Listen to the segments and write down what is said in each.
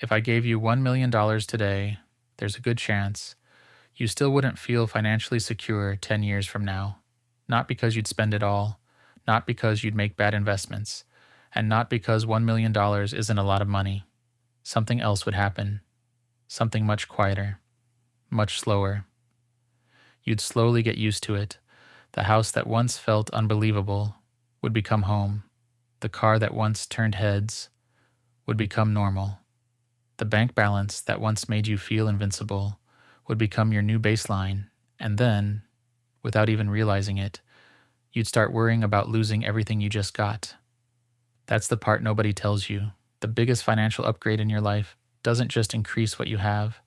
If I gave you $1 million today, there's a good chance you still wouldn't feel financially secure 10 years from now. Not because you'd spend it all, not because you'd make bad investments, and not because $1 million isn't a lot of money. Something else would happen, something much quieter, much slower. You'd slowly get used to it. The house that once felt unbelievable would become home. The car that once turned heads would become normal. The bank balance that once made you feel invincible would become your new baseline, and then, without even realizing it, you'd start worrying about losing everything you just got. That's the part nobody tells you. The biggest financial upgrade in your life doesn't just increase what you have,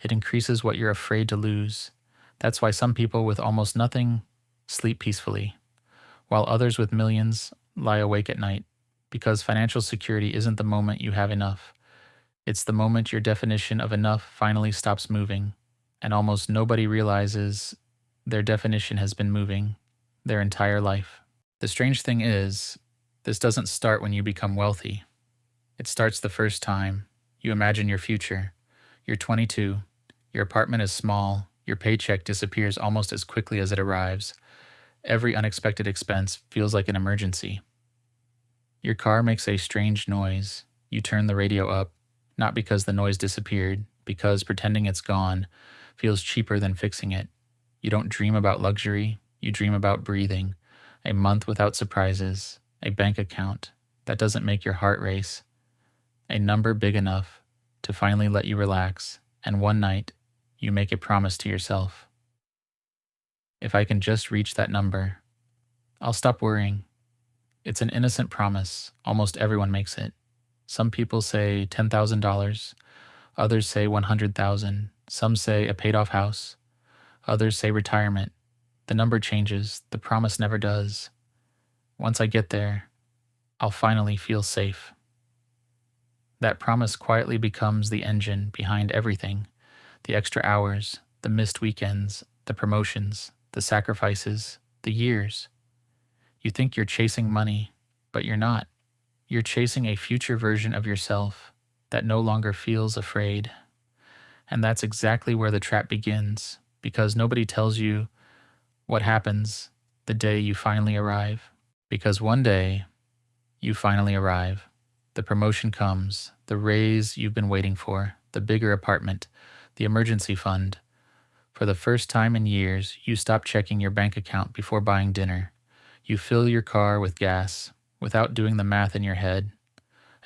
it increases what you're afraid to lose. That's why some people with almost nothing sleep peacefully, while others with millions lie awake at night, because financial security isn't the moment you have enough. It's the moment your definition of enough finally stops moving, and almost nobody realizes their definition has been moving their entire life. The strange thing is, this doesn't start when you become wealthy. It starts the first time you imagine your future. You're 22, your apartment is small, your paycheck disappears almost as quickly as it arrives. Every unexpected expense feels like an emergency. Your car makes a strange noise. You turn the radio up, not because the noise disappeared, because pretending it's gone feels cheaper than fixing it. You don't dream about luxury, you dream about breathing. A month without surprises, a bank account that doesn't make your heart race, a number big enough to finally let you relax, and one night you make a promise to yourself. If I can just reach that number, I'll stop worrying. It's an innocent promise. Almost everyone makes it. Some people say $10,000, others say 100,000, some say a paid off house, others say retirement. The number changes, the promise never does. Once I get there, I'll finally feel safe. That promise quietly becomes the engine behind everything: the extra hours, the missed weekends, the promotions, the sacrifices, the years. You think you're chasing money, but you're not. You're chasing a future version of yourself that no longer feels afraid. And that's exactly where the trap begins, because nobody tells you what happens the day you finally arrive. Because one day, you finally arrive. The promotion comes, the raise you've been waiting for, the bigger apartment, the emergency fund. For the first time in years, you stop checking your bank account before buying dinner. You fill your car with gas without doing the math in your head.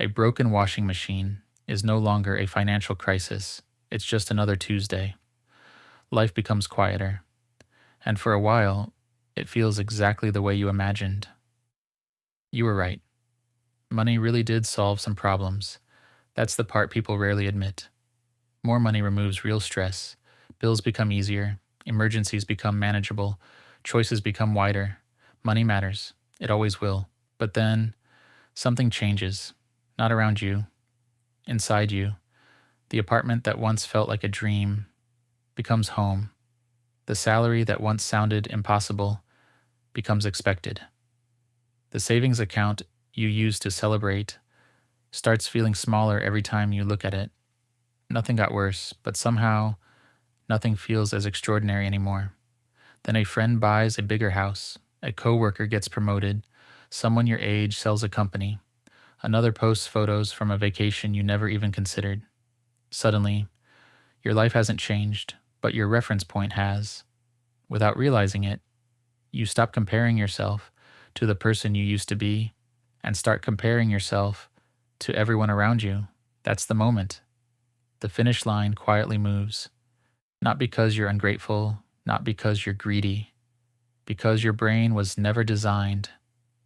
A broken washing machine is no longer a financial crisis. It's just another Tuesday. Life becomes quieter. And for a while, it feels exactly the way you imagined. You were right. Money really did solve some problems. That's the part people rarely admit. More money removes real stress. Bills become easier. Emergencies become manageable. Choices become wider. Money matters. It always will. But then, something changes. Not around you. Inside you. The apartment that once felt like a dream becomes home. The salary that once sounded impossible becomes expected. The savings account you used to celebrate starts feeling smaller every time you look at it. Nothing got worse, but somehow nothing feels as extraordinary anymore. Then a friend buys a bigger house, a coworker gets promoted, someone your age sells a company, another posts photos from a vacation you never even considered. Suddenly, your life hasn't changed, but your reference point has. Without realizing it, you stop comparing yourself to the person you used to be and start comparing yourself to everyone around you. That's the moment. The finish line quietly moves. Not because you're ungrateful, not because you're greedy, because your brain was never designed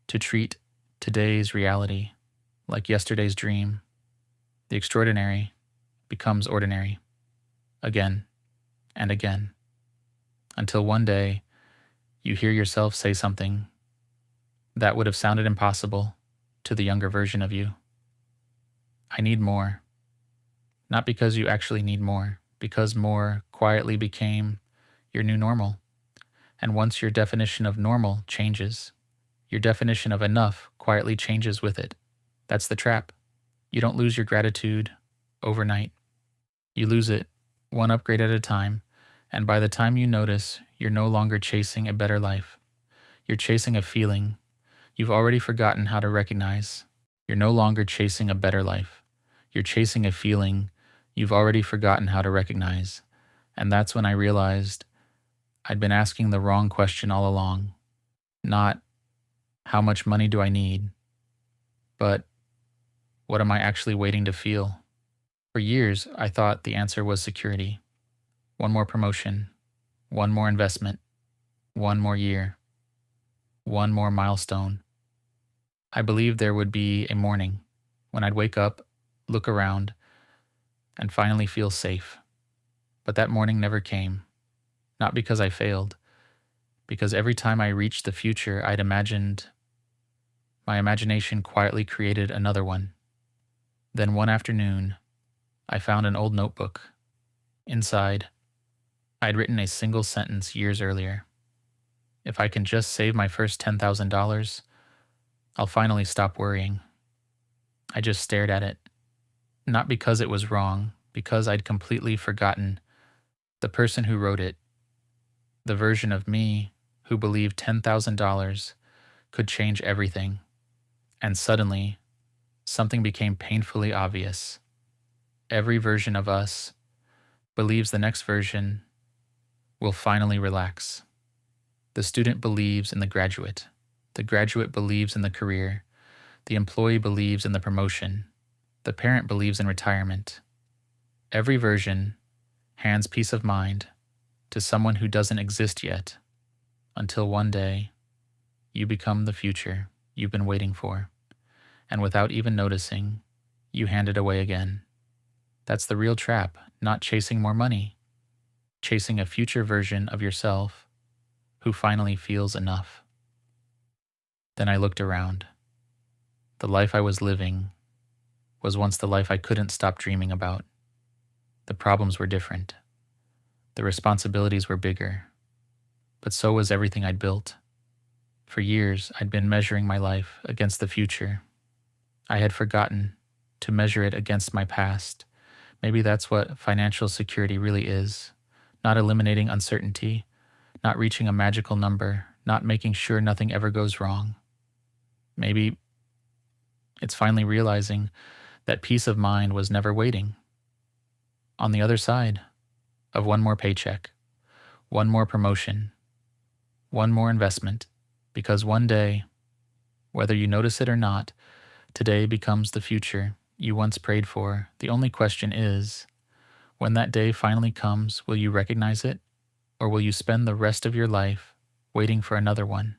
to treat today's reality like yesterday's dream. The extraordinary becomes ordinary, again and again, until one day you hear yourself say something that would have sounded impossible to the younger version of you. I need more. Not because you actually need more, because more quietly became your new normal. And once your definition of normal changes, your definition of enough quietly changes with it. That's the trap. You don't lose your gratitude overnight. You lose it, one upgrade at a time, and by the time you notice, you're no longer chasing a better life. You're chasing a feeling you've already forgotten how to recognize. You're no longer chasing a better life. You're chasing a feeling you've already forgotten how to recognize. And that's when I realized I'd been asking the wrong question all along. Not, how much money do I need? But, what am I actually waiting to feel? For years, I thought the answer was security. One more promotion, one more investment, one more year, one more milestone. I believed there would be a morning when I'd wake up, look around, and finally feel safe. But that morning never came. Not because I failed, because every time I reached the future I'd imagined, my imagination quietly created another one. Then one afternoon, I found an old notebook. Inside, I'd written a single sentence years earlier. If I can just save my first $10,000, I'll finally stop worrying. I just stared at it. Not because it was wrong, because I'd completely forgotten the person who wrote it, the version of me who believed $10,000 could change everything. And suddenly, something became painfully obvious. Every version of us believes the next version will finally relax. The student believes in the graduate believes in the career, the employee believes in the promotion, the parent believes in retirement. Every version hands peace of mind to someone who doesn't exist yet, until one day you become the future you've been waiting for, and without even noticing, you hand it away again. That's the real trap, not chasing more money, chasing a future version of yourself who finally feels enough. Then I looked around. The life I was living was once the life I couldn't stop dreaming about. The problems were different. The responsibilities were bigger. But so was everything I'd built. For years, I'd been measuring my life against the future. I had forgotten to measure it against my past. Maybe that's what financial security really is. Not eliminating uncertainty, not reaching a magical number, not making sure nothing ever goes wrong. Maybe it's finally realizing that peace of mind was never waiting. On the other side of one more paycheck, one more promotion, one more investment, because one day, whether you notice it or not, today becomes the future you once prayed for. The only question is, when that day finally comes, will you recognize it, or will you spend the rest of your life waiting for another one?